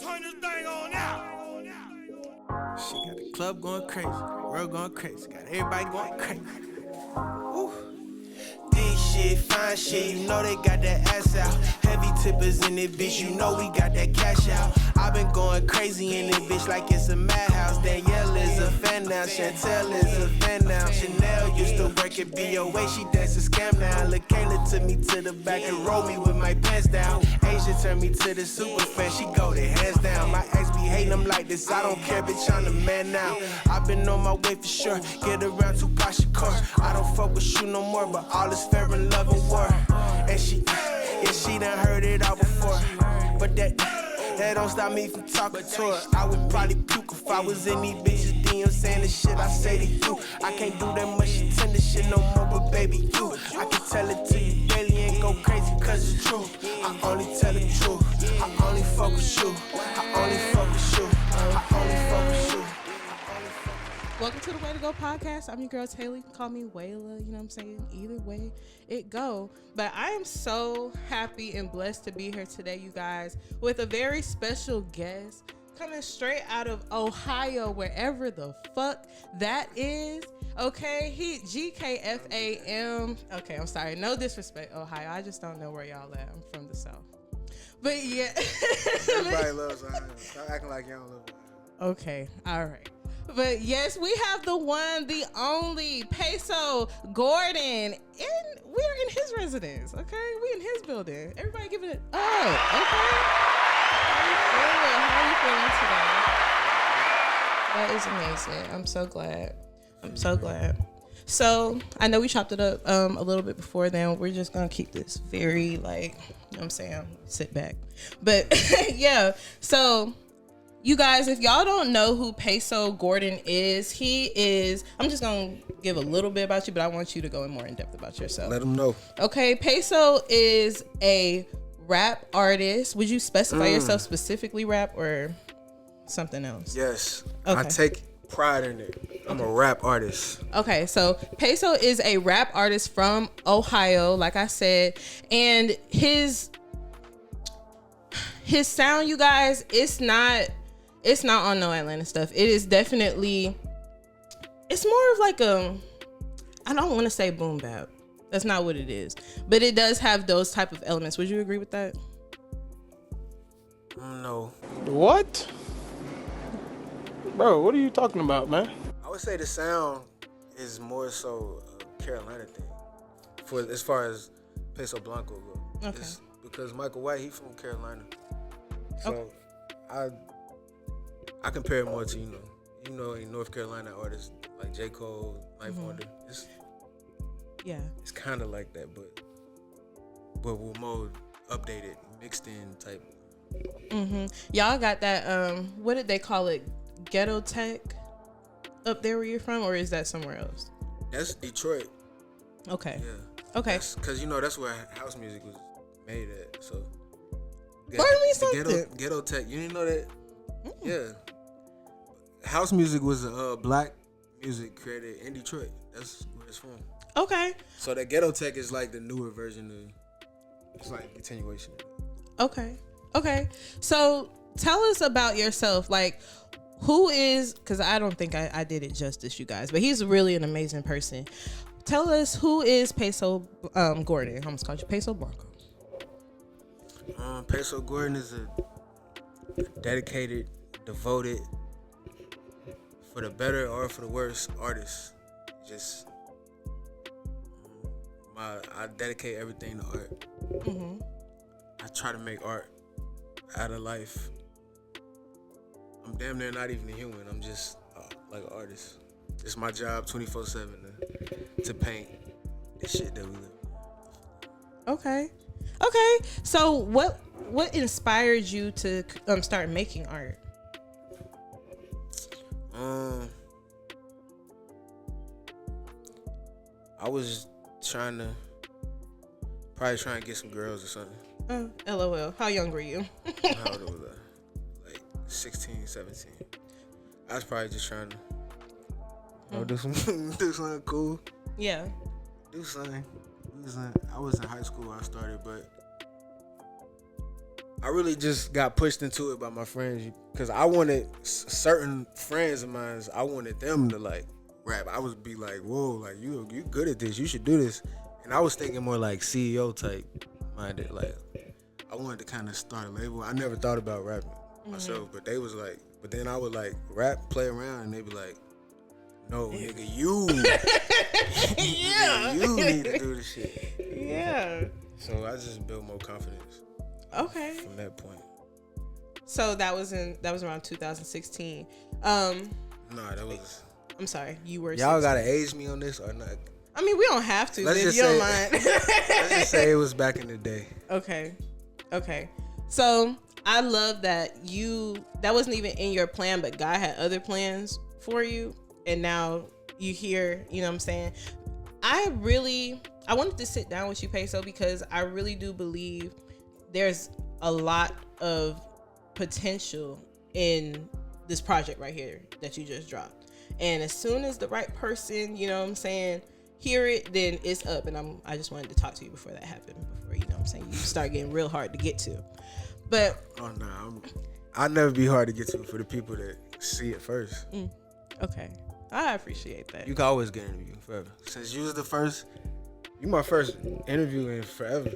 Turn this thing on out. She got the club going crazy, world going crazy, got everybody going crazy. Woo. This shit, fine shit, you know they got that ass out. Heavy tippers in this bitch, you know we got that cash out. I been going crazy in this bitch like it's a madhouse. Danielle is a fan now, Chantel is a fan now. Chanel used to work at BOA, she dance a scam now. Look, Kayla took me to the back and rolled me with my pants down. Asia turned me to the super fan, she go the hands down. My ex be hating them like this, I don't care, bitch, I'm the man now. I been on my way for sure, get around to Shakur. I don't fuck with you no more, but all is fair in love and war. And she done heard it all before. But that don't stop me from talking to her. I would probably puke if I was in these bitches DM saying the shit I say to you. I can't do that much tender shit no more, but baby, you. I can tell it to you daily, ain't go crazy cause it's true. I only tell the truth, I only fuck with you. I only fuck with you, I only fuck with you. Welcome to the Way2Go podcast. I'm your girl Taylor. You can call me Wayla. You know what I'm saying? Either way it go. But I am so happy and blessed to be here today, you guys, with a very special guest coming straight out of Ohio, wherever the fuck that is. Okay, he GKFAM. Okay, I'm sorry. No disrespect, Ohio. I just don't know where y'all at. I'm from the South. But yeah. Everybody loves Ohio. Stop acting like y'all don't love Ohio. Okay, all right. But yes, we have the one, the only Peso Gordon, and we're in his residence. Okay, we in his building. Everybody give it up. Okay. How are you feeling today? That is amazing. I'm so glad. So I know we chopped it up a little bit before then. We're just gonna keep this very like, you know what I'm saying, sit back. But yeah, so. You guys, if y'all don't know who Peso Gordon is, I'm just going to give a little bit about you, but I want you to go in more in depth about yourself. Let them know. Okay, Peso is a rap artist. Would you specify yourself specifically rap or something else? Yes. Okay. I take pride in it. I'm a rap artist. Okay, so Peso is a rap artist from Ohio, like I said, and his sound, you guys, it's not on no Atlanta stuff. It is definitely, it's more of like I don't want to say boom bap. That's not what it is. But it does have those type of elements. Would you agree with that? No. What? Bro, what are you talking about, man? I would say the sound is more so a Carolina thing. For as far as Peso Blanco go. Okay. It's because Michael White, he from Carolina. So I compare it more to, you know, a North Carolina artists like J. Cole, Knife Wonder. It's kind of like that, but with more updated, mixed in type. Y'all got that, what did they call it? Ghetto tech up there where you're from, or is that somewhere else? That's Detroit. Okay. Yeah. Okay. Because, that's where house music was made at, so. Learn me something. Ghetto tech, you didn't know that? Yeah. House music was black music created in Detroit. That's where it's from. Okay. So that ghetto tech is like the newer version of, it's like a continuation. Okay. So tell us about yourself. Like, who is, because I don't think I did it justice, you guys, but he's really an amazing person. Tell us, who is Peso Gordon? I almost called you Peso Blanco. Peso Gordon is a dedicated, devoted, for the better or for the worse, artist. Just I dedicate everything to art. I try to make art out of life. I'm damn near not even a human. I'm just like an artist. It's my job 24/7 to paint the shit that we live. Okay. So what inspired you to start making art? I was trying to get some girls or something. LOL. How young were you? How old was I? Like 16, 17. I was probably just trying to do something cool. Yeah. Do something. I was in high school when I started, but I really just got pushed into it by my friends because I wanted certain friends of mine. I wanted them to like rap. I would be like, "Whoa, like you good at this. You should do this." And I was thinking more like CEO type minded. Like I wanted to kind of start a label. I never thought about rapping myself, but they was like, but then I would like rap, play around, and they be like, "No, nigga, you, Yeah. you need to do this shit." Yeah. So I just built more confidence. Okay. From that point. So that was around 2016. Nah, that was. I'm sorry, you were. Y'all 16. gotta age me on this or not? I mean, we don't have to. Let's If just you don't say- mind. Let's just say it was back in the day. Okay. So I love that that wasn't even in your plan, but God had other plans for you, and now you here. You know what I'm saying? I wanted to sit down with you, Peso, because I really do believe there's a lot of potential in this project right here that you just dropped. And as soon as the right person, you know what I'm saying, hear it, then it's up. And I just wanted to talk to you before that happened, before, you know what I'm saying, you start getting real hard to get to. But Oh nah, I'll never be hard to get to for the people that see it first. okay, I appreciate that. You can always get an interview forever. Since you was the first, you my first interview in forever,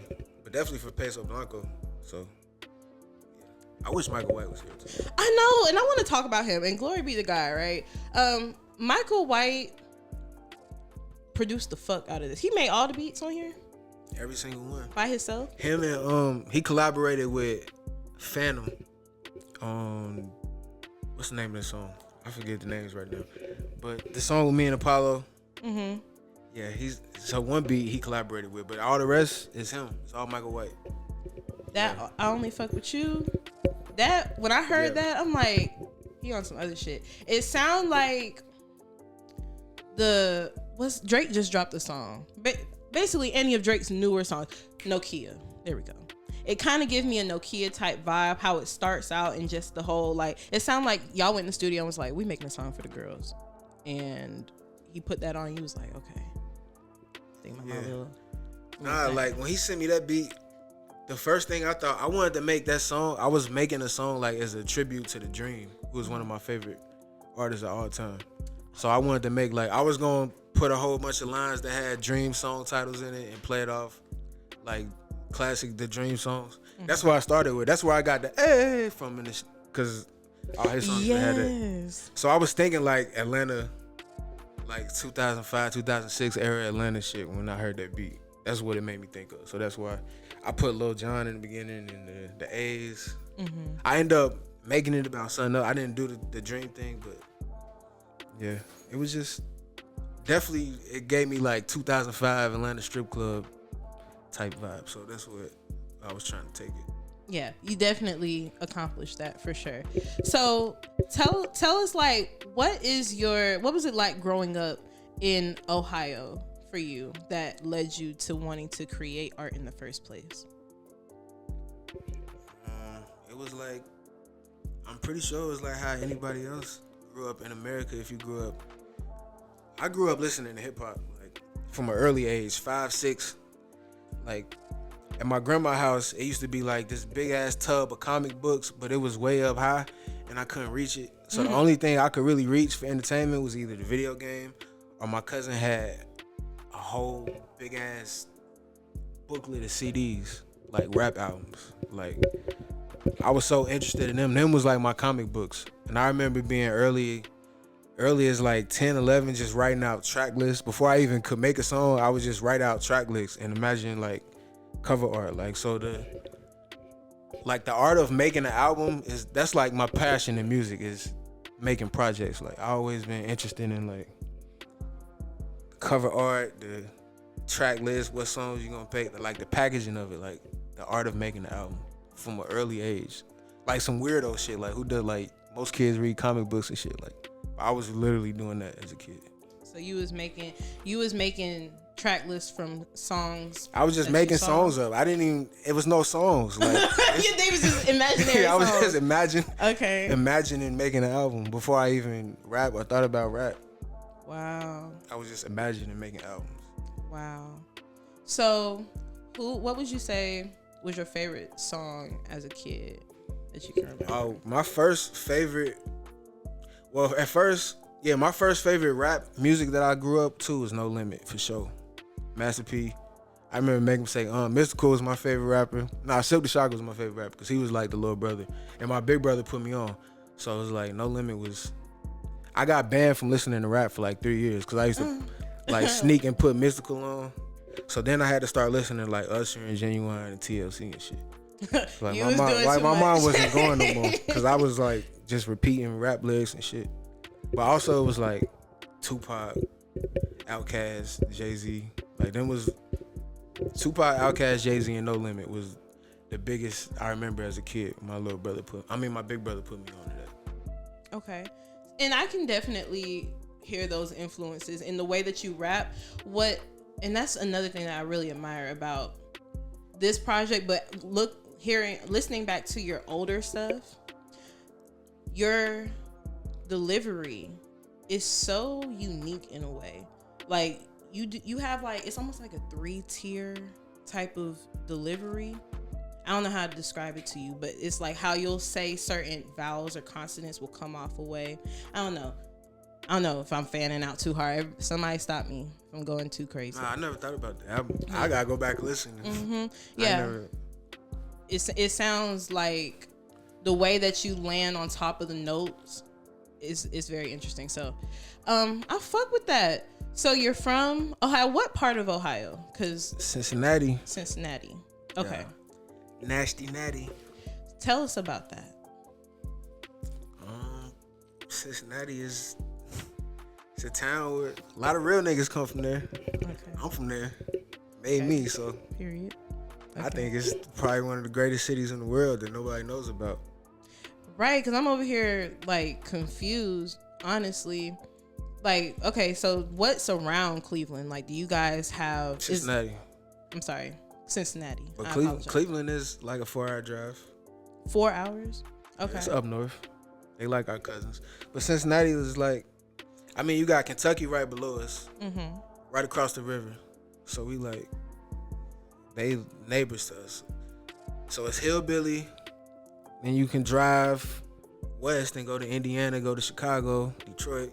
but definitely for Peso Blanco. So yeah. I wish Michael White was here too. I know, and I want to talk about him. And glory be to God, right? Michael White produced the fuck out of this. He made all the beats on here Every single one. by himself. Him and he collaborated with Phantom on what's the name of the song? I forget the names right now. But the song with me and Apollo. Mm-hmm. Yeah, so one beat he collaborated with, but all the rest is him. It's all Michael White. That I Only Fuck With You. That when I heard that, I'm like, he on some other shit. It sound like Drake just dropped a song. Basically any of Drake's newer songs. Nokia. There we go. It kind of gives me a Nokia type vibe, how it starts out and just the whole, like, it sounded like y'all went in the studio and was like, we making a song for the girls. And he put that on, he was like, okay. Think about my little Nah, like when he sent me that beat, the first thing I thought, I wanted to make that song. I was making a song like as a tribute to The Dream, who was one of my favorite artists of all time. So I wanted to make like, I was going to put a whole bunch of lines that had Dream song titles in it and play it off like classic The Dream songs. That's where I started with. That's where I got the hey from, because all his songs had that. So I was thinking like Atlanta, like 2005, 2006 era Atlanta shit when I heard that beat. That's what it made me think of. So that's why I put Lil Jon in the beginning and the A's. I ended up making it about something else. I didn't do the Dream thing, but yeah, it was just definitely, it gave me like 2005 Atlanta strip club type vibe. So that's what I was trying to take it. Yeah, you definitely accomplished that for sure. So tell us, like, what was it like growing up in Ohio for you that led you to wanting to create art in the first place? It was like, I'm pretty sure it was like how anybody else grew up in America. If you grew up, I grew up listening to hip hop like from an early age, 5, 6. Like at my grandma's house, it used to be like this big ass tub of comic books, but it was way up high and I couldn't reach it. So the only thing I could really reach for entertainment was either the video game or my cousin had a whole big ass booklet of CDs, like rap albums. Like I was so interested in them. Them was like my comic books. And I remember being early as like 10, 11, just writing out track lists. Before I even could make a song, I would just write out track lists and imagine like cover art. Like so the art of making an album that's like my passion in music, is making projects. Like I always been interested in like cover art, the track list, what songs you gonna pick, like the packaging of it, like the art of making the album from an early age. Like some weirdo shit, like who does, like most kids read comic books and shit. Like I was literally doing that as a kid. So you was making track lists from songs. I was just making songs up. It was no songs. Like Yeah, they was just imaginary I was songs. just imagining making an album before I even rap or thought about rap. Wow. I was just imagining making albums. Wow. So what would you say was your favorite song as a kid that you can remember? Oh, my first favorite. Well, at first, yeah, my first favorite rap music that I grew up to was No Limit for sure. Master P. I remember making him say, Mystical was my favorite rapper. Nah, Silk the Shocker was my favorite rapper because he was like the little brother. And my big brother put me on. So it was like, No Limit was... I got banned from listening to rap for like 3 years because I used to like sneak and put Mystical on. So then I had to start listening to like Usher and Genuine and TLC and shit. Like my mom wasn't going no more because I was like just repeating rap lyrics and shit. But also it was like Tupac, Outkast, Jay-Z. Like them was Tupac, Outkast, Jay-Z, and No Limit was the biggest I remember as a kid. My big brother put me on to that. Okay. And I can definitely hear those influences in the way that you rap. And that's another thing that I really admire about this project. But listening back to your older stuff, your delivery is so unique in a way. Like you have like, it's almost like a 3-tier type of delivery. I don't know how to describe it to you, but it's like how you'll say certain vowels or consonants will come off a way. I don't know if I'm fanning out too hard. Somebody stop me from going too crazy. Nah, I never thought about that. I gotta go back and listen. Mm-hmm. Yeah. It sounds like the way that you land on top of the notes is very interesting. So, I fuck with that. So you're from Ohio. What part of Ohio? Cause Cincinnati. Okay. Yeah. Nasty Natty. Tell us about that. Cincinnati it's a town where a lot of real niggas come from there. Okay. I'm from there. Made me, so. Period. Okay. I think it's probably one of the greatest cities in the world that nobody knows about. Right, because I'm over here like confused, honestly. Like, okay, so what's around Cleveland? Like, do you guys have Cincinnati? I'm sorry, Cincinnati. But Cleveland is like a 4-hour drive. 4 hours? Okay. Yeah, it's up north. They like our cousins. But Cincinnati is like, I mean, you got Kentucky right below us, right across the river. So we like, they neighbors to us. So it's hillbilly. Then you can drive west and go to Indiana, go to Chicago, Detroit.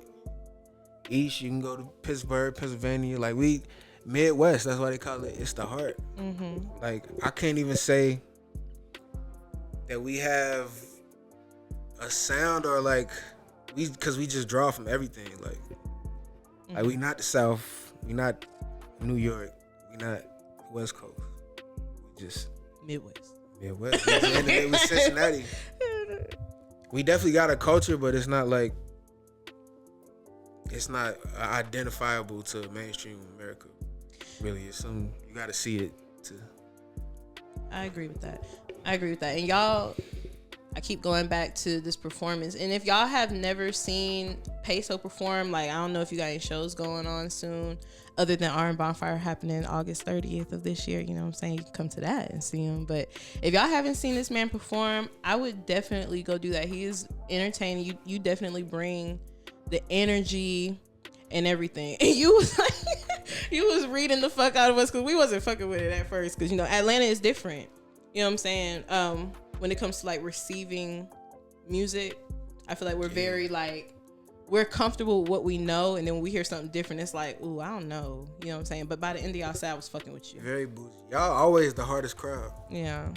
East, you can go to Pittsburgh, Pennsylvania. Like we Midwest, that's why they call it. It's the heart. Like I can't even say that we have a sound or like because we just draw from everything. Like we not the South, we not New York, we not West Coast. We just Midwest. At the end of the day, we Cincinnati. We definitely got a culture, but it's not like. It's not identifiable to mainstream America. Really, it's something you got to see it to. I agree with that. And y'all, I keep going back to this performance. And if y'all have never seen Peso perform, like I don't know if you got any shows going on soon, other than Iron Bonfire happening August 30th of this year. You know what I'm saying? You can come to that and see him. But if y'all haven't seen this man perform, I would definitely go do that. He is entertaining. You definitely bring the energy and everything. And you was like, you was reading the fuck out of us because we wasn't fucking with it at first. Because, you know, Atlanta is different. You know what I'm saying? When it comes to like receiving music, I feel like we're very like, we're comfortable with what we know. And then when we hear something different, it's like, ooh, I don't know. You know what I'm saying? But by the end of y'all side, I was fucking with you. Very bougie. Y'all always the hardest crowd. Yeah.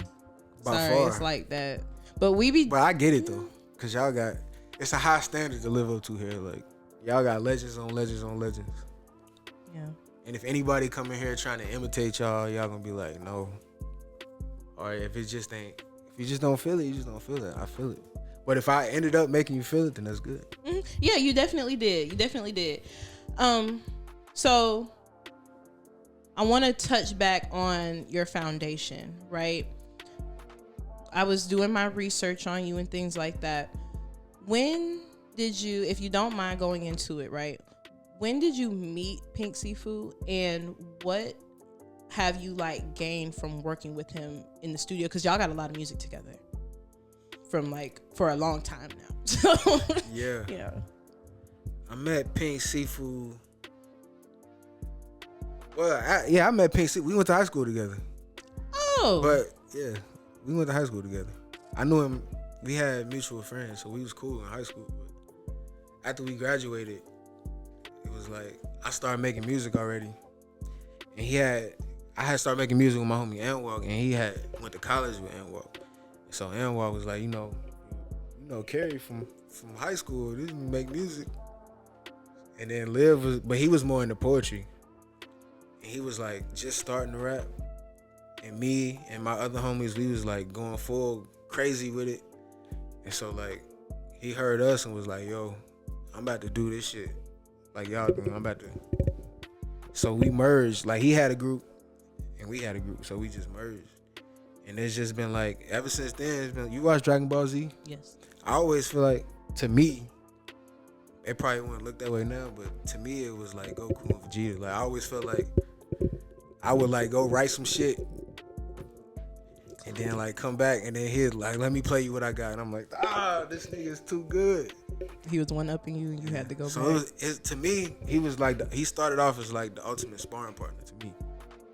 By far. It's like that. But I get it though. Because y'all got, it's a high standard to live up to here. Like, y'all got legends on legends on legends. Yeah. And if anybody come in here trying to imitate y'all gonna be like, no. Or if it just ain't, if you just don't feel it, you just don't feel it. I feel it. But if I ended up making you feel it, then that's good. Mm-hmm. Yeah, you definitely did. So I want to touch back on your foundation, right? I was doing my research on you and things like that. When did you, if you don't mind going into it, right? When did you meet Pink Seafood, and what have you like gained from working with him in the studio? Because y'all got a lot of music together from like for a long time now. So yeah. I met Pink Seafood. Well, I met Pink Seafood. We went to high school together. Oh. But Yeah, we went to high school together. I knew him. We had mutual friends, so we was cool in high school. But after we graduated, it was like I started making music already, and I had started making music with my homie Anwalk, and he had went to college with Anwalk. So Anwalk was like, Carrie from high school, this make music. And then but he was more into poetry. And he was like just starting to rap. And me and my other homies, we was like going full crazy with it. And so like he heard us and was like, yo, I'm about to do this shit. Like y'all doing, I'm about to. So we merged. Like he had a group and we had a group. So we just merged. And it's just been like, ever since then, it's been, you watch Dragon Ball Z? Yes. I always feel like, to me, it probably wouldn't look that way now, but to me it was like Goku and Vegeta. Like I always felt like I would like go write some shit and then like come back and then he'd like, let me play you what I got. And I'm like, this nigga's too good. He was one upping you and you had to go so back. To me, he was like, he started off as like the ultimate sparring partner to me.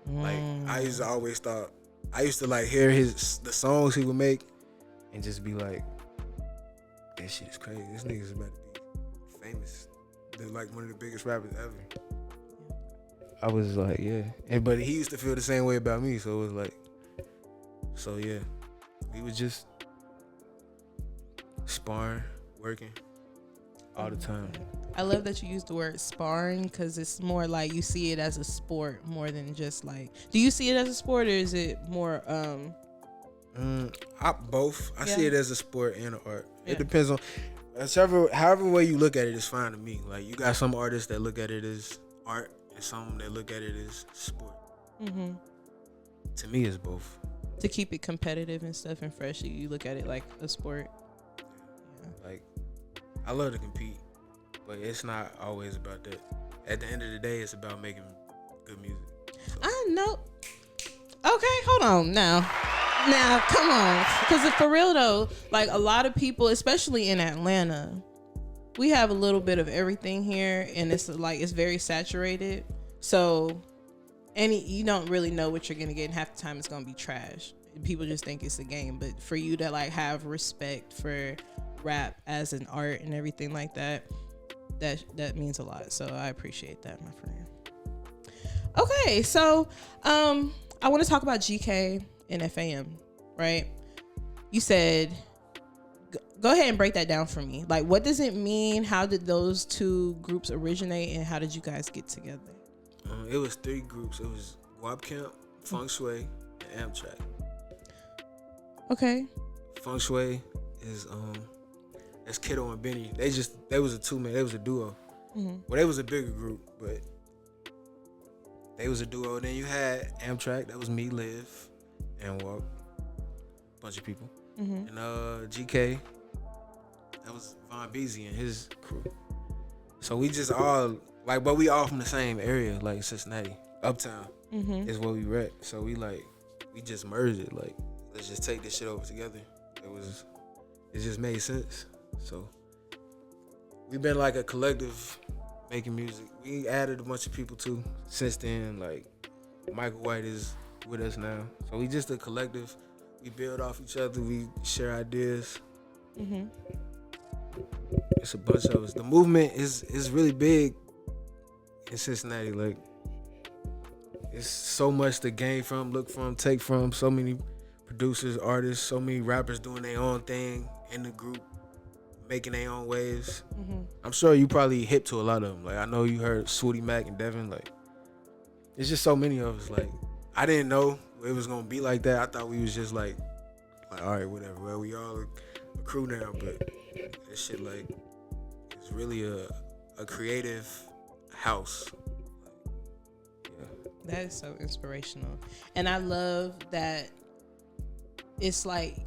Like I used to like hear the songs he would make and just be like, that shit is crazy. This nigga's about to be famous. They're like one of the biggest rappers ever. I was like, yeah. But he used to feel the same way about me, so it was like, so yeah. We was just sparring, working all the time. I love that you use the word sparring because it's more like you see it as a sport more than just like. Do you see it as a sport or is it more? Both. I see it as a sport and an art. Yeah. It depends on however way you look at it is fine to me. Like you got some artists that look at it as art and some that look at it as sport. Mm-hmm. To me, it's both. To keep it competitive and stuff and fresh, you look at it like a sport. Yeah. Like I love to compete, but it's not always about that. At the end of the day, it's about making good music. So. I know. Okay, hold on now. Now, come on. Because for real, though, like a lot of people, especially in Atlanta, we have a little bit of everything here. And it's like, it's very saturated. So, you don't really know what you're going to get. And half the time it's going to be trash. People just think it's a game. But for you to like have respect for rap as an art and everything like that, that means a lot. So I appreciate that, my friend. Okay, so I want to talk about GK and FAM, right? You said, go ahead and break that down for me. Like, what does it mean? How did those two groups originate, and how did you guys get together? It was 3 groups. It was WAP Camp, Feng Shui, and Amtrak. Okay. Feng Shui is that's Kiddo and Benny. They was a 2-man. They was a duo. Mm-hmm. Well, they was a bigger group, but they was a duo. Then you had Amtrak. That was me, Liv, and Walk. Bunch of people. Mm-hmm. And GK. That was Von Beasy and his crew. So we just all like, but we all from the same area, like Cincinnati, Uptown is where we rep. So we just merged it. Like, let's just take this shit over together. It just made sense. So we've been like a collective making music. We added a bunch of people too since then. Like Michael White is with us now. So we just a collective. We build off each other. We share ideas. Mm-hmm. It's a bunch of us. The movement is really big in Cincinnati. Like, it's so much to gain from, look from, take from. So many producers, artists, so many rappers doing their own thing in the group, making their own waves. Mm-hmm. I'm sure you probably hip to a lot of them. Like, I know you heard Swooty Mac and Devin. Like, it's just so many of us. Like, I didn't know it was gonna be like that. I thought we was just like all right, whatever. Well, we all a crew now, but this shit like it's really a creative house. Yeah. That is so inspirational, and I love that it's like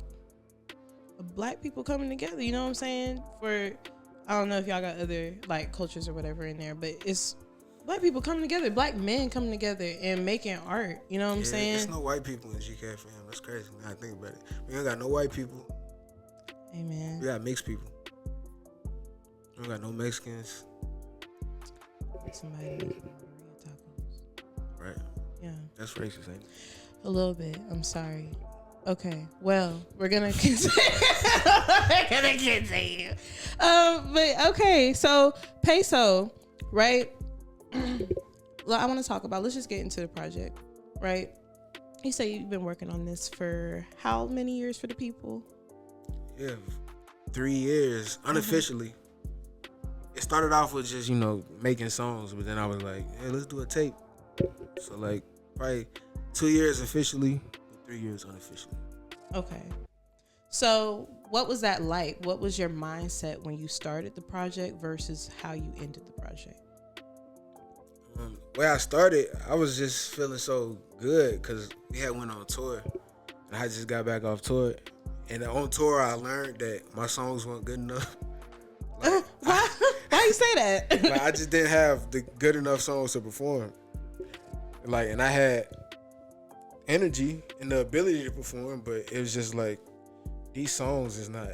Black people coming together. You know what I'm saying? I don't know if y'all got other like cultures or whatever in there, but it's Black people coming together, Black men coming together and making art. You know what I'm saying? There's no white people in GKFAM. That's crazy. Now I think about it. We don't got no white people. Amen. We got mixed people. We don't got no Mexicans. Somebody making burrito tacos. Right. Yeah. That's racist, ain't it? A little bit. I'm sorry. Okay, well, we're gonna continue. We're gonna continue. But okay, so Peso, right? Well, I want to talk about. Let's just get into the project, right? You say you've been working on this for how many years for the people? Yeah, 3 years unofficially. It started off with just making songs, but then I was like, hey, let's do a tape. So like probably 2 years officially, 3 years unofficially. Okay. So what was that like? What was your mindset when you started the project versus how you ended the project? Where I started, I was just feeling so good because we had went on tour, and I just got back off tour. And on tour, I learned that my songs weren't good enough. Why you say that? Like I just didn't have the good enough songs to perform. Like, and I had energy and the ability to perform, but it was just like these songs is not.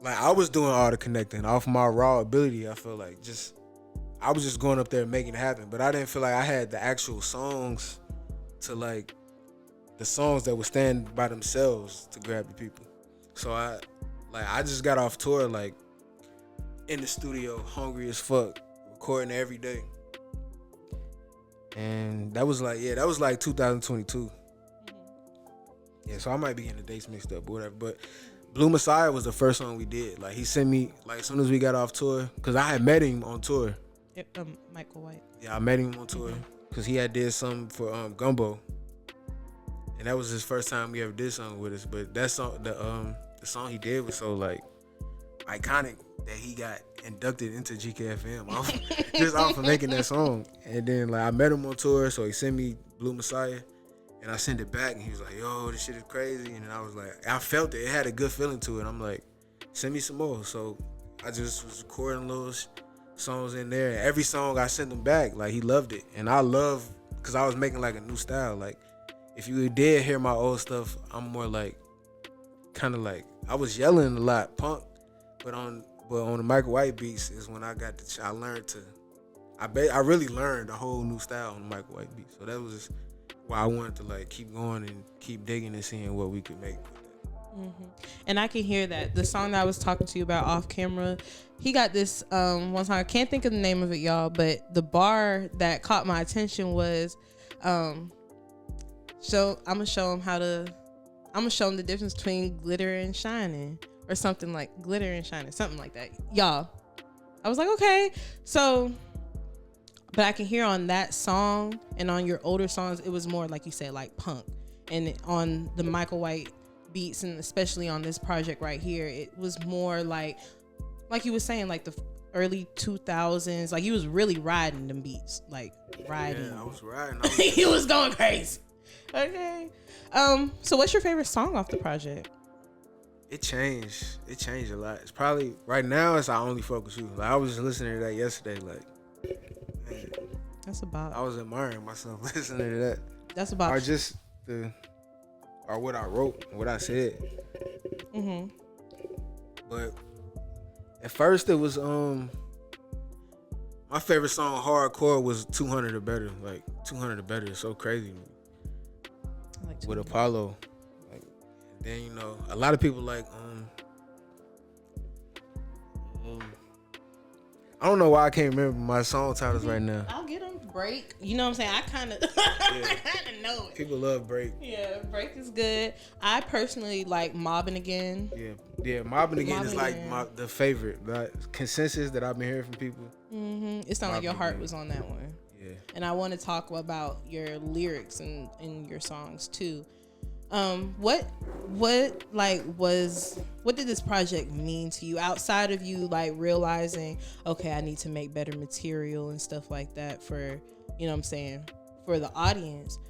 Like I was doing all the connecting off my raw ability. I feel like I was just going up there and making it happen, but I didn't feel like I had the actual songs to like the songs that would stand by themselves to grab the people. So I just got off tour like in the studio, hungry as fuck, recording every day. And that was like 2022. Yeah, so I might be getting the dates mixed up or whatever, but Blue Messiah was the first song we did. Like he sent me, like as soon as we got off tour, cause I had met him on tour. Michael White. Yeah, I met him on tour because he had did something for Gumbo, and that was his first time he ever did something with us. But that song, the song he did was so like iconic that he got inducted into GKFAM just off of making that song. And then like I met him on tour, so he sent me Blue Messiah, and I sent it back, and he was like, "Yo, this shit is crazy." And then I was like, I felt it. It had a good feeling to it. I'm like, send me some more. So I just was recording little songs in there, and every song I sent him back, like he loved it. And I love, because I was making like a new style. Like if you did hear my old stuff, I'm more like kind of like I was yelling a lot, punk, but on the Michael White beats is when I got I learned to I really learned a whole new style on the Michael White beats. So that was just why I wanted to like keep going and keep digging and seeing what we could make. And I can hear that. The song that I was talking to you about off camera, he got this one song. I can't think of the name of it, y'all, but the bar that caught my attention was I'm gonna show him the difference between glitter and shining, or something like glitter and shining, something like that. Y'all, I was like, okay. So, but I can hear on that song and on your older songs, it was more like you said, like punk. And on the Michael White beats, and especially on this project right here, it was more like you were saying, like the early 2000s. Like you was really riding them beats, like riding. Yeah, I was riding. He was going crazy. Okay. So what's your favorite song off the project? It changed a lot. It's probably right now it's I Only Fuck With You. Like I was just listening to that yesterday. Like, man, That's about. I was admiring myself listening to that. That's about. Or just or what I wrote, what I said. But at first it was my favorite song hardcore was 200 or Better. Like 200 or Better is so crazy to me. Like with Apollo. Like, then a lot of people like I don't know why I can't remember my song titles right now. I'll get them. Break. You know what I'm saying? I kind of know it. People love Break. Yeah, Break is good. I personally like Mobbing Again. Yeah, Mobbing Again is like Again. the favorite. Like, consensus that I've been hearing from people. It sounded like your heart was on that one. Yeah. And I want to talk about your lyrics in your songs too. What did this project mean to you outside of you like realizing, okay, I need to make better material and stuff like that for, you know what I'm saying, for the audience?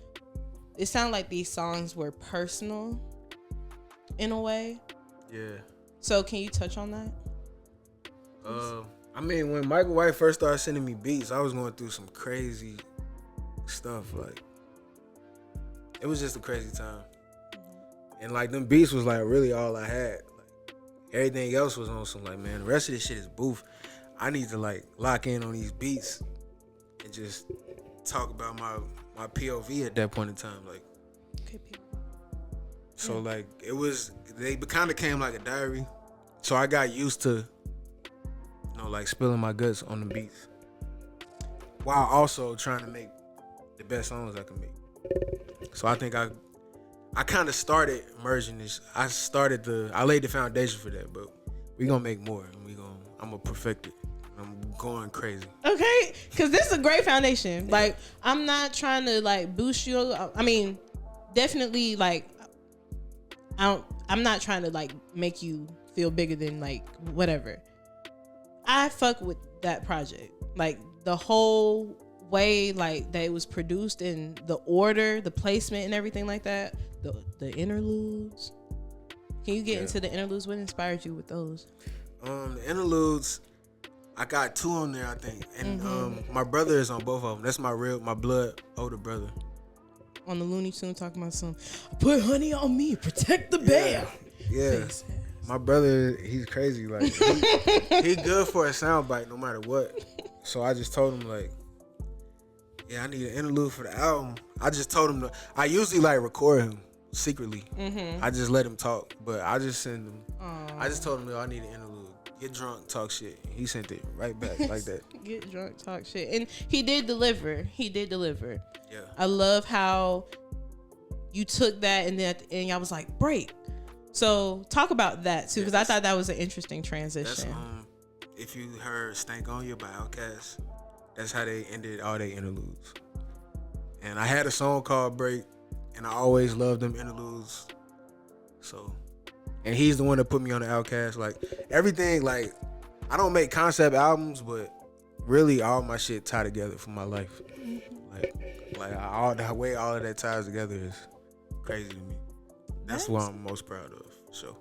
It sounded like these songs were personal in a way. Yeah. So can you touch on that? I mean, when Michael White first started sending me beats, I was going through some crazy stuff. Like, it was just a crazy time. And like them beats was like really all I had. Like everything else was on some like, man, the rest of this shit is boof. I need to like lock in on these beats and just talk about my POV at that point in time. Like, Okay, people. So like they kind of came like a diary. So I got used to, like spilling my guts on the beats, while also trying to make the best songs I can make. So I think I kind of started merging this. I laid the foundation for that, but we gonna make more, and I'm gonna perfect it. I'm going crazy. Okay, because this is a great foundation. Like, I'm not trying to like boost you. I mean, definitely like, I'm not trying to like make you feel bigger than like whatever. I fuck with that project. Like the whole way like that it was produced and the order, the placement and everything like that. The interludes. Can you get into the interludes? What inspired you with those? The interludes, I got 2 on there, I think. And my brother is on both of them. That's my blood older brother. On the Looney Tune talking about some, put honey on me, protect the bear. Yeah. My brother, he's crazy. Like he good for a soundbite no matter what. So I just told him like, yeah, I need an interlude for the album. I just told him I usually like record him secretly. I just let him talk, but I just send him. I just told him, I need an interlude. Get drunk, talk shit. He sent it right back like that. Get drunk, talk shit. And he did deliver. Yeah. I love how you took that and then at the end y'all was like, break. So talk about that too, because I thought that was an interesting transition. That's, if you heard Stank On You by Outkast, that's how they ended all their interludes. And I had a song called Break, and I always loved them interludes. So, and he's the one that put me on the Outkast. Like, everything, like, I don't make concept albums, but really all my shit tie together for my life. All the way all of that ties together is crazy to me. That's what I'm most proud of. So,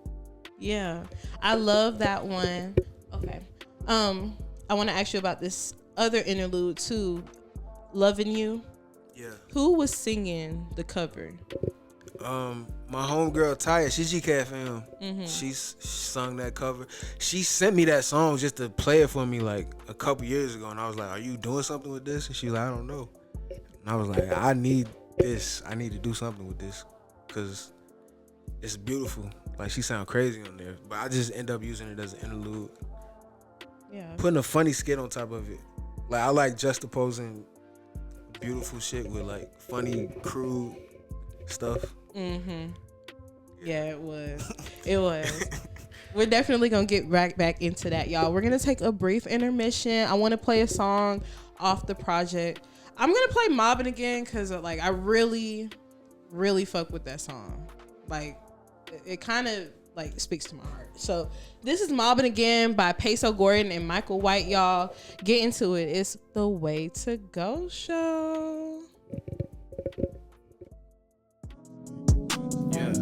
yeah, I love that one. Okay, I want to ask you about this other interlude too, Loving You. Yeah. Who was singing the cover? My homegirl Taya, she's GKFAM. She sung that cover. She sent me that song just to play it for me like a couple years ago, and I was like, "Are you doing something with this?" And she's like, "I don't know." And I was like, "I need this. I need to do something with this, cause it's beautiful. Like, she sound crazy on there, but I just end up using it as an interlude. Yeah. Putting a funny skit on top of it. Like, I like juxtaposing beautiful shit with like funny, crude stuff. Yeah, it was. We're definitely gonna get right back into that, y'all. We're gonna take a brief intermission. I want to play a song off the project. I'm gonna play Mobbin' Again because like I really fuck with that song. Like, it kind of like speaks to my heart. So this is Mobbin' Again by Peso Gordon and Michael White, y'all. Get into it. It's the Way2Go show. Yeah.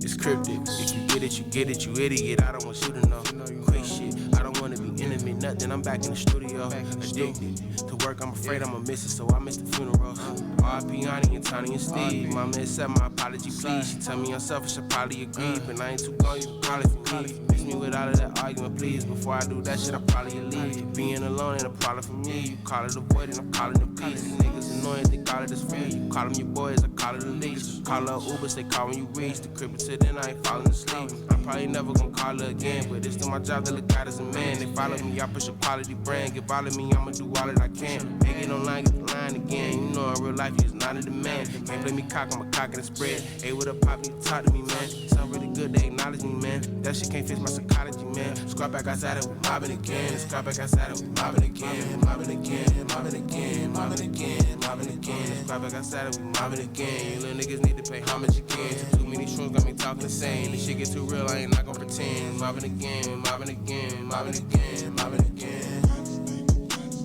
It's cryptic. If you get it, you get it, you idiot. I don't want you to know. Quick shit. I don't want to be intimate, nothing. I'm back in the studio. Addicted to work, I'm afraid I'ma miss it, so I miss the funeral. R.I.P. Ani and Tony and Steve. Mama accept my apology, please. She tell me I'm selfish, I probably agree. But I ain't too gone, you can call it for me. Miss me with all of that argument, please. Before I do that shit, I probably leave. Being alone ain't a problem for me. You call it avoiding, I'm calling it peace. These niggas annoying, they call it as free. You call them your boys, I call it a lease. Call up Ubers, they call when you reach. The crib until then, I ain't falling asleep. I'm probably never gonna call her again, but it's still my job to look out as a man. They follow me, I push a quality brand. Give all of me, I'ma do all that I can. Make it online, get the line again. You know in real life, you's not a demand. Can't blame me cock, I'm a cock in the spread. Hey, what up, pop, you talk to me, man. Sound really good, they acknowledge me, man. That shit can't fix my psychology, man. Squad back outside and we mobbing again. Squad back outside and we mobbing again. Mobbing again, mobbing again, mobbing again, mobbing again. Squad back outside and we mobbing again. You little niggas need to pay homage again. Too many shrooms got me talking insane. This shit get too real, I ain't not gonna pretend. Mobbing again, mobbing again, mobbing again, mobbing again.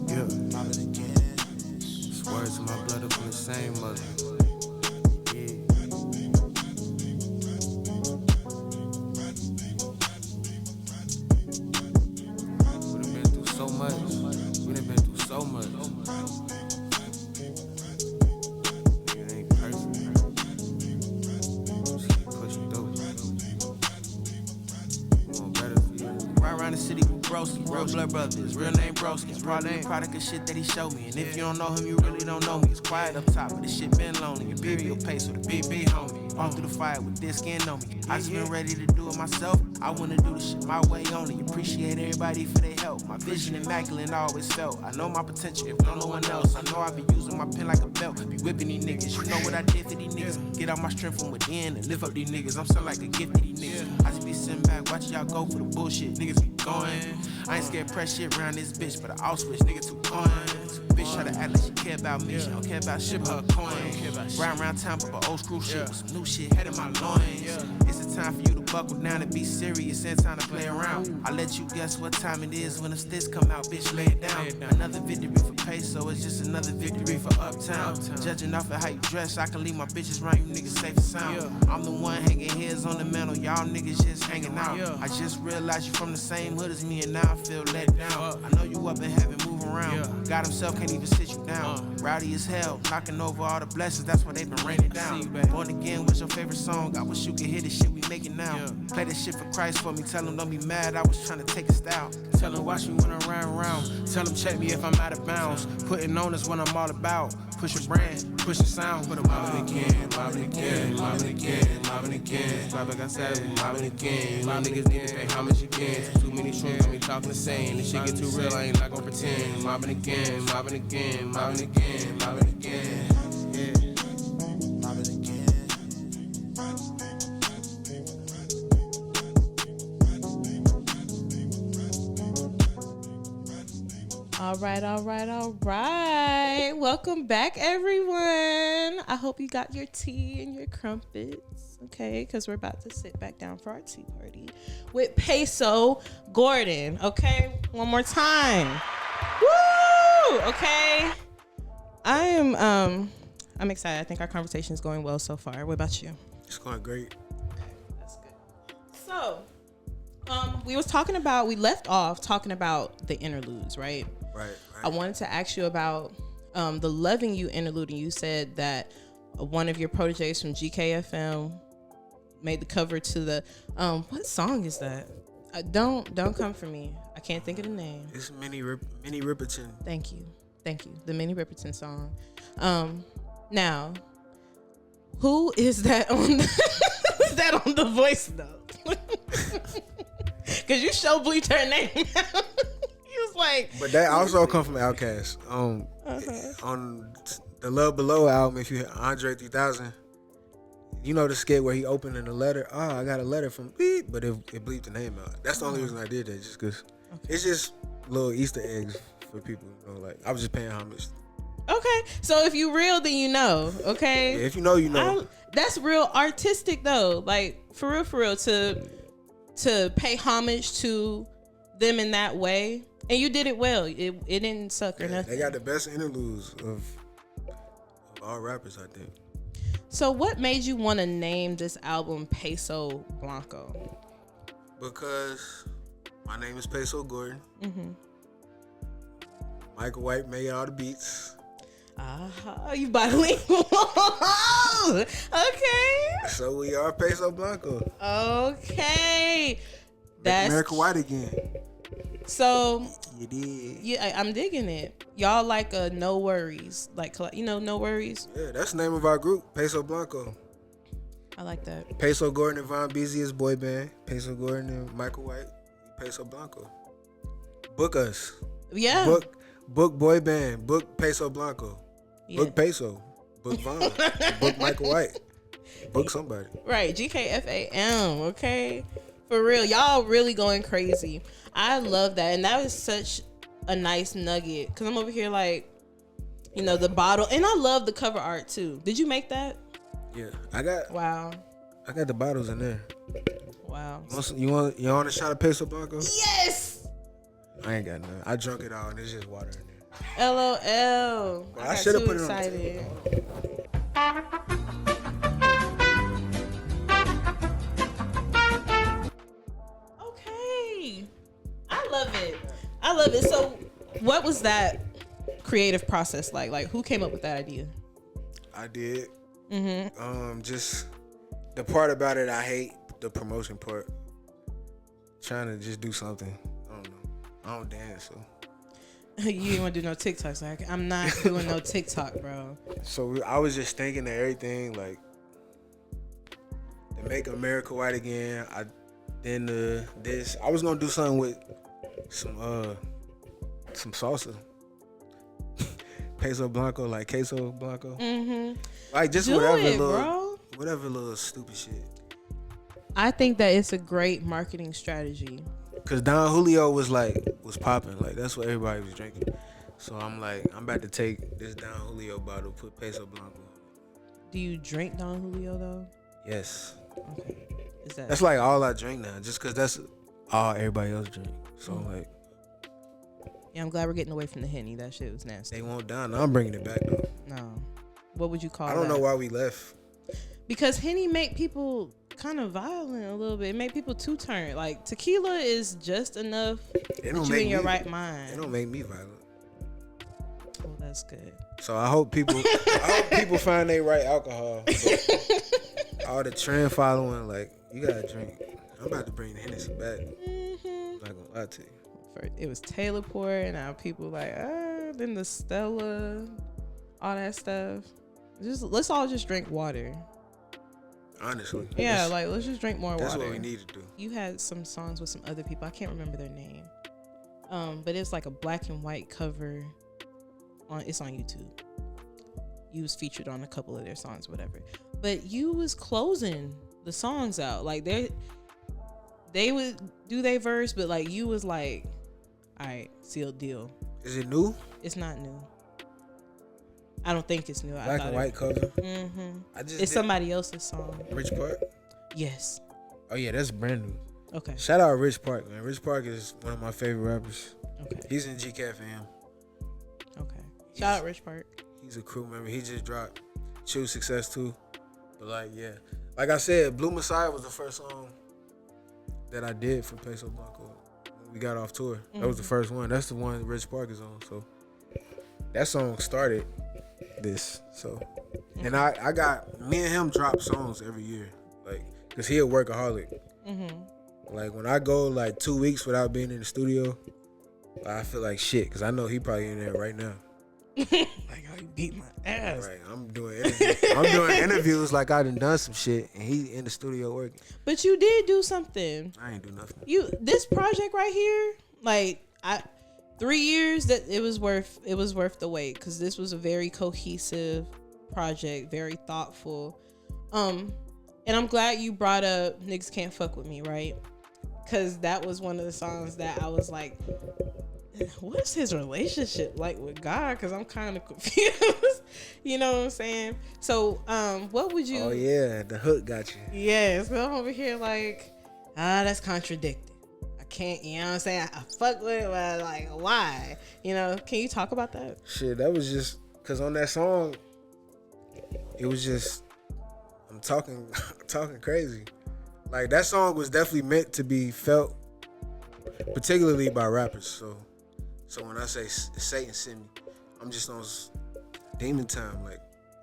Yeah, mobbing again. It's words in my blood up from the same mother. Yeah. We done been through so much. We done been through so much. It ain't perfect. Just keep pushing through. We want better for you. Right around the city with Broski, real blood brothers, real name Broski. Probably a product of shit that he showed me. And if you don't know him, you really don't know me. It's quiet up top, but this shit been lonely. Imperial pace with a big homie. On through the fire with this skin on me. I just been ready to do it myself. I wanna do the shit my way only. Appreciate everybody for their help. My vision immaculate and always felt. I know my potential if no one else. I know I be using my pen like a belt. Be whipping these niggas. You know what I did for these niggas. Get out my strength from within and lift up these niggas. I'm so like a gift to these niggas. I just be sitting back watching y'all go for the bullshit. Niggas be going. I ain't scared press shit around this bitch, but I switch nigga too on. Bitch try to act like she care about me. She don't care about shit but her coin. Round town, but old screw shit with some new shit head in my loins. It's the time for you to buckle down and be serious and time to play around. I let you guess what time it is when the sticks come out, bitch, lay it down. Another victory for Peso, it's just another victory for Uptown. Judging off of how you dress, I can leave my bitches around you niggas safe and sound. I'm the one hanging heads on the mantle, y'all niggas just hanging out. I just realized you from the same hood as me and now I feel let down. I know you up in heaven, moving around. God himself can't even sit you down. Rowdy as hell, knocking over all the blessings, that's why they been raining down. Born again, what's your favorite song? I wish you could hear the shit we making now. Play this shit for Christ for me, tell him don't be mad, I was trying to take a style. Tell him watch me when I round. Tell him check me if I'm out of bounds. Putting on is what I'm all about. Push your brand, push your sound. Put 'em mobbing again, mobbing again, mobbing again, mobbing again. Like I said, we mobbing again. My niggas need to pay homage again. Too many shrooms got me talking the same. This shit get too real, I ain't not gonna pretend. Mobbing again, mobbing again, mobbing again, mobbing again. Yeah, mobbing again. All right. Welcome back, everyone. I hope you got your tea and your crumpets, okay? Because we're about to sit back down for our tea party with Peso Gordon, okay? One more time. Woo! Okay. I'm excited. I think our conversation is going well so far. What about you? It's going great. That's good. So, we left off talking about the interludes, right? Right. I wanted to ask you about the Loving You interlude, and you said that one of your proteges from GKFAM made the cover to the what song is that? Don't come for me. I can't think of the name. It's Minnie Riperton. Thank you. The Minnie Riperton song. Now, who is that on? Is that on the voice note? Because you show bleeped her name. He was like. But that also come from Outkast. On the Love Below album, if you hear Andre 3000, you know the skit where he opened in the letter. Oh, I got a letter from beep, but it bleeped the name out. That's the only reason I did that, just because it's just little Easter eggs for people. You know, like I was just paying homage. Okay, so if you real, then you know. Okay. Yeah, if you know, you know. That's real artistic though. Like for real, to pay homage to them in that way, and you did it well. It didn't suck or nothing. They got the best interludes of all rappers, I think. So what made you want to name this album Peso Blanco? Because my name is Peso Gordon. Mm-hmm. Michael White made all the beats. You bilingual. Okay. So we are Peso Blanco. Okay. That's America White again. So you did. Yeah, I'm digging it. Y'all like a no worries, like no worries. Yeah, that's the name of our group, Peso Blanco. I like that. Peso Gordon and Von Beasley's boy band. Peso Gordon and Michael White. Peso Blanco. Book us. Yeah. Book boy band. Book Peso Blanco. Yeah. Book Peso. Book Von. Book Michael White. Book somebody. Right. GKFAM. Okay. For real. Y'all really going crazy. I love that. And that was such a nice nugget. Because I'm over here like, the bottle. And I love the cover art too. Did you make that? Yeah. Wow. I got the bottles in there. Wow. You want a shot of Peso Blanco? Yes. I ain't got none. I drunk it all and it's just water in there. LOL. I should have put excited. it on the table. Okay. I love it. So what was that creative process like? Like who came up with that idea? I did. Mm-hmm. Just the part about it I hate, the promotion part. Trying to just do something. I don't know. I don't dance, so. You didn't want to do no TikToks. Like, I'm not doing no TikTok, bro. So I was just thinking of everything, like, Make America White Again. This. I was gonna do something with some salsa. Peso Blanco, like Queso Blanco. Mm-hmm. Like just Do whatever it, little, bro. whatever little stupid shit. I think that it's a great marketing strategy. Cause Don Julio was popping, like that's what everybody was drinking. So I'm like, I'm about to take this Don Julio bottle, put Peso Blanco. Do you drink Don Julio though? Yes. Okay. Is that? That's like all I drink now, just cause that's all everybody else drink. So like, yeah, I'm glad we're getting away from the Henny. That shit was nasty. they won't down. No, I'm bringing it back though. No. What would you call? I don't know why we left. Because Henny make people kind of violent a little bit. It make people too turned. Like tequila is just enough It that don't you make in your me, right mind. It don't make me violent. Oh, that's good. So I hope people find their right alcohol. But all the trend following, like you gotta drink. I'm about to bring the Hennessy back. I'm not gonna lie to you. It was Taylor Port, and now people like, then the Stella, all that stuff. Let's all just drink water. Honestly. Yeah, let's just drink more water. That's what we need to do. You had some songs with some other people. I can't remember their name. But it's like a black and white cover. It's on YouTube. You was featured on a couple of their songs, whatever. But you was closing the songs out. Like they would do their verse, but like you was like, all right, sealed deal. Is it new? It's not new. I don't think it's new. Black and white cover. Mm-hmm. It's somebody else's song. Rich Park? Yes. Oh yeah, that's brand new. Okay. Shout out Rich Park, man. Rich Park is one of my favorite rappers. Okay. He's in GKFAM. Okay. Shout out Rich Park. He's a crew member. He just dropped Choose Success too. But like, yeah. Like I said, Blue Messiah was the first song that I did for Peso Blanco when we got off tour. Mm-hmm. That was the first one. That's the one Rich Park is on. So that song started this. So, and I got, me and him drop songs every year. Like, cause he a workaholic. Mm-hmm. Like when I go like 2 weeks without being in the studio, I feel like shit. Cause I know he probably in there right now. Like how he beat my ass. Right, I'm doing interviews like I done some shit, and he in the studio working. But you did do something. I ain't do nothing. This project right here, like 3 years that it was worth the wait, because this was a very cohesive project, very thoughtful. And I'm glad you brought up Niggas Can't Fuck With Me, right? Because that was one of the songs that I was like, what is his relationship like with God? Because I'm kind of confused. You know what I'm saying? So, what would you? Oh yeah, the hook got you. Yes, I'm over here like, that's contradicted. I can't. You know what I'm saying? I fuck with it, but like, why? You know? Can you talk about that? Shit, that was just because on that song, it was just I'm talking crazy. Like that song was definitely meant to be felt, particularly by rappers. So when I say Satan sent me, I'm just on demon time. Like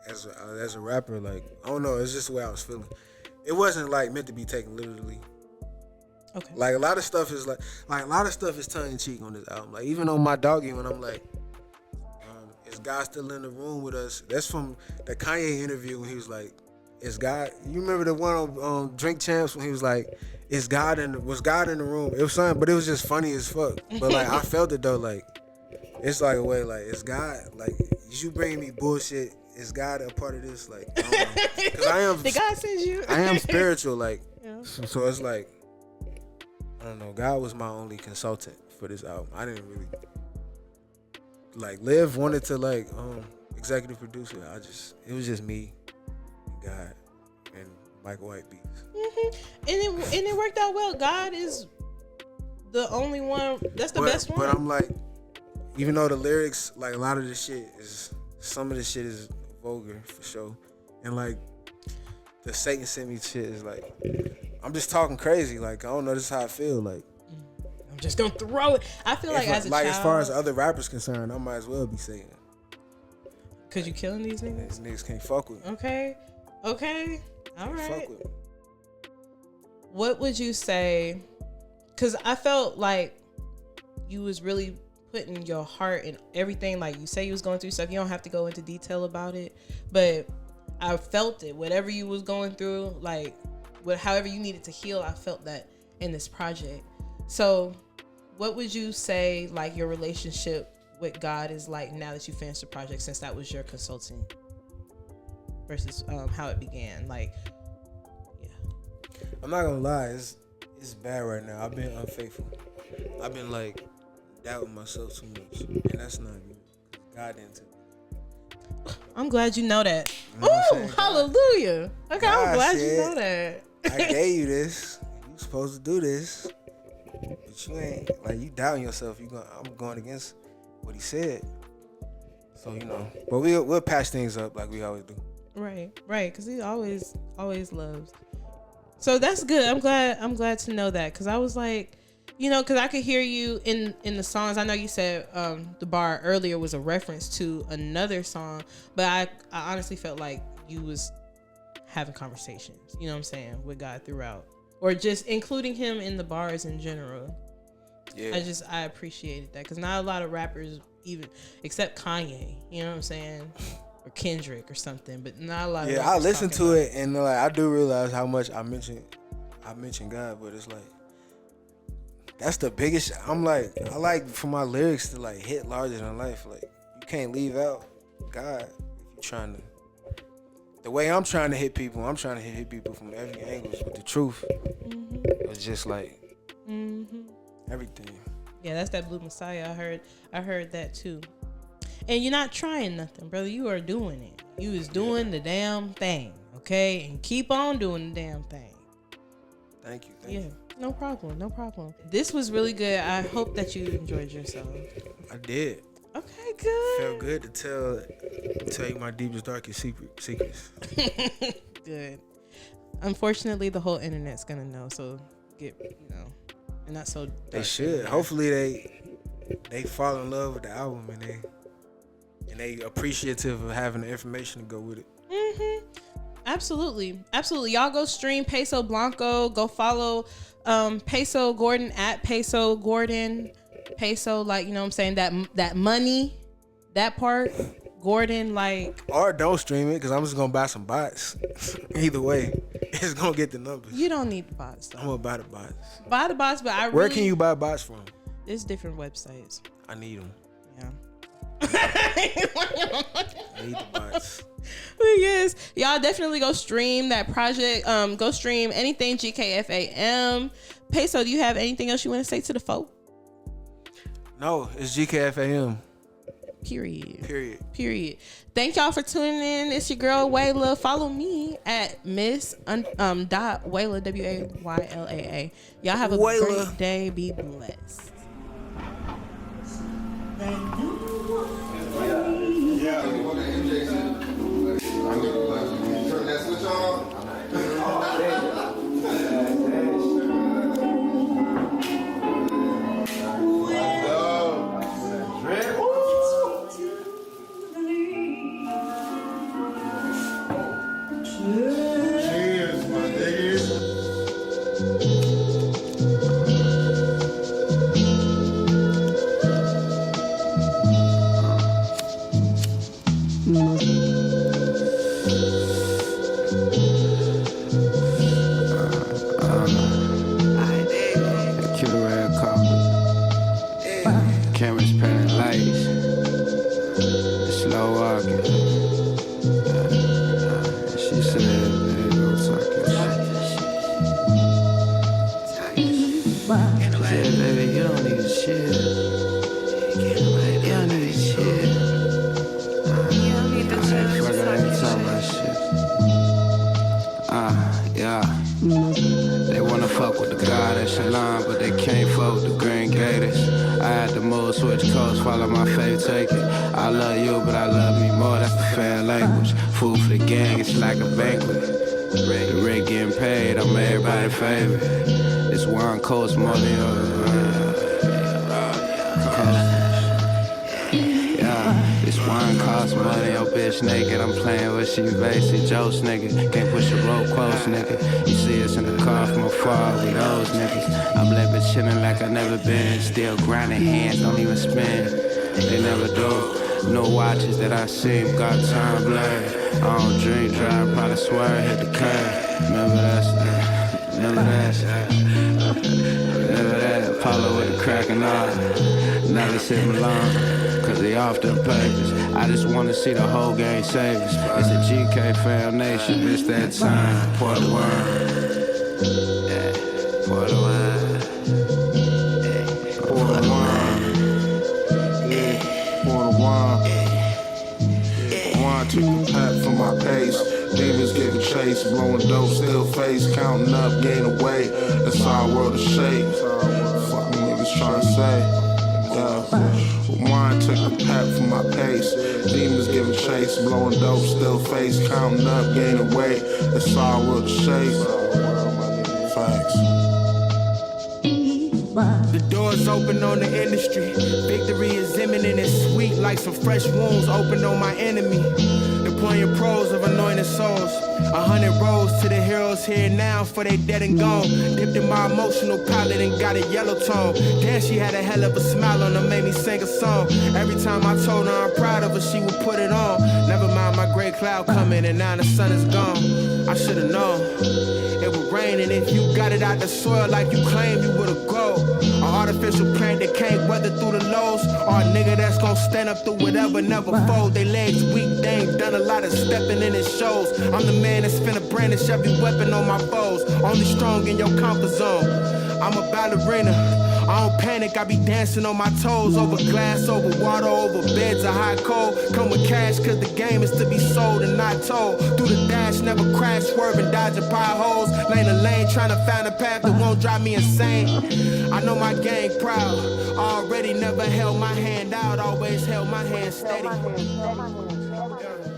as a rapper, like I don't know, it's just the way I was feeling. It wasn't like meant to be taken literally. Okay. Like a lot of stuff is tongue in cheek on this album. Like even on My Doggy, when I'm like, is God still in the room with us? That's from the Kanye interview when he was like, is God? You remember the one on Drink Champs when he was like, was God in the room? It was something, but it was just funny as fuck. But like I felt it though, like it's like a way, like is God, like you bringing me bullshit? Is God a part of this? Like I don't know, because I am. Did God send you? I am spiritual, like yeah. So it's like I don't know. God was my only consultant for this album. I didn't really like. Liv wanted to like executive producer. It was just me, God, and Michael White beats. Mm-hmm. And it worked out well. God is the only one. That's the best one. But I'm like, even though the lyrics, like a lot of this shit is, some of this shit is vulgar for sure, and like the Satan sent me shit is like, I'm just talking crazy. Like I don't know, this is how I feel. Like I'm just gonna throw it. I feel like as a child, as far as other rappers concerned, I might as well be saying. Cause you killing these niggas. These niggas can't fuck with me. Okay, all right. Fuck with me. What would you say? Cause I felt like you was really putting your heart in everything. Like you say you was going through stuff. You don't have to go into detail about it, but I felt it. Whatever you was going through, like however you needed to heal, I felt that in this project. So what would you say like your relationship with God is like now that you finished the project, since that was your consulting versus how it began? Like, yeah. I'm not gonna lie, it's bad right now. I've been unfaithful. I've been like doubting myself too much, and that's not good. God didn't tell me. I'm glad you know that. You know what I'm Ooh, saying? hallelujah. Okay, I'm God glad you said, know that. I gave you this. You supposed to do this, but you ain't. Like, you doubting yourself. I'm going against what he said. So but we'll patch things up like we always do. Right, because he always loves. So that's good. I'm glad to know that, because I was like, because I could hear you in the songs. I know you said the bar earlier was a reference to another song, but I honestly felt like you was having conversations, you know what I'm saying, with God throughout, or just including him in the bars in general. Yeah. I appreciated that, because not a lot of rappers, even except Kanye, you know what I'm saying, or Kendrick or something, but not a lot of rappers. I listen to it, and like I do realize how much I mention God, but it's like that's the biggest. I like for my lyrics to like hit larger than life. Like, you can't leave out God if you're trying to. The way I'm trying to hit people, I'm trying to hit people from every angle with the truth. Mm-hmm. It's just like everything. Yeah, that's that Blue Messiah. I heard that too. And you're not trying nothing, brother. You are doing it. You is doing the damn thing, okay? And keep on doing the damn thing. Thank you. Yeah, no problem. This was really good. I hope that you enjoyed yourself. I did. Okay, good. Felt good to tell you my deepest, darkest secrets. Good. Unfortunately, the whole internet's gonna know, so and not so. They should. Hopefully, they fall in love with the album and they appreciative of having the information to go with it. Mm-hmm. Absolutely. Y'all go stream Peso Blanco. Go follow Peso Gordon at Peso Gordon. Peso, like, you know what I'm saying, that money, that part. Gordon, like, or don't stream it, because I'm just gonna buy some bots. Either way, it's gonna get the numbers. You don't need the bots though. I'm gonna buy the bots. Buy the bots, but where can you buy bots from? There's different websites. I need them. Yeah. I need the bots. But yes, y'all definitely go stream that project. Go stream anything GKFAM. Peso, do you have anything else you want to say to the folk? No, it's GKFAM. Period. Thank y'all for tuning in. It's your girl Wayla. Follow me at Miss dot Wayla, WAYLAA. Y'all have a great day. Be blessed. Turn that switch on. Cheers, my niggas. Killer red carpet, cameras panning lights, slow walking. She said, "Hey, no talking shit." She said, "Baby, you don't need to chill. You don't need to chill. You don't need to chill. Fuck, I ain't talking about shit. Yeah." They wanna fuck with the God at Shalom, but they can't fuck with the Green Gators. I had to move, switch codes, follow my fave, take it. I love you, but I love me more, that's the fan language. Food for the gang, it's like a banquet. The rent getting paid, I'm everybody's favorite. This one costs more than yours. This wine costs money, your bitch naked. I'm playing with she basic jokes, nigga. Can't push a rope close, nigga. You see us in the car from afar, we those niggas. I'm living chillin' like I never been. Still grinding, hands don't even spin. They never do. No watches that I see, got time blurred. I don't drink, drive, probably swear, hit the curb. Remember that's Remember that? Remember that? Apollo with a cracking eye. Now they sit alone, cause they off them papers. I just wanna see the whole gang save us. It's a GKFAM nation, it's that time. Pour the wine. Yeah, pour the wine. Pour the wine. Yeah, pour the wine. Wine took the pack from my pace. Demons giving chase, blowing dope, still face, counting up, gaining weight. That's our world of shape. Fuck niggas trying to say. Yeah. Wine took the pack from my pace. Demons giving chase, blowing dope, still face, counting up, gaining weight. That's our world of shape. Facts. The door's open on the industry. Victory is imminent and sweet like some fresh wounds opened on my enemy. Deploying pros of anointed souls. 100 rows to the heroes here now for they dead and gone. Dipped in my emotional palette and got a yellow tone. Damn, she had a hell of a smile on her, made me sing a song. Every time I told her I'm proud of her, she would put it on. Never mind my gray cloud coming and now the sun is gone. I should've known it would rain, and if you got it out the soil like you claimed, you would've grown. An artificial plant that can't weather through the lows, or a nigga that's gon' stand up through whatever, never fold. They legs weak, they ain't done a lot of stepping in his shows. I'm the man that's finna brandish every weapon on my foes. Only strong in your comfort zone. I'm a ballerina. I don't panic, I be dancing on my toes. Over glass, over water, over beds of hot cold. Come with cash, cause the game is to be sold and not told. Through the dash, never crash, swerving, dodging potholes. Lane to lane, trying to find a path that won't drive me insane. I know my gang proud. Already never held my hand out, always held my hand steady. Yeah.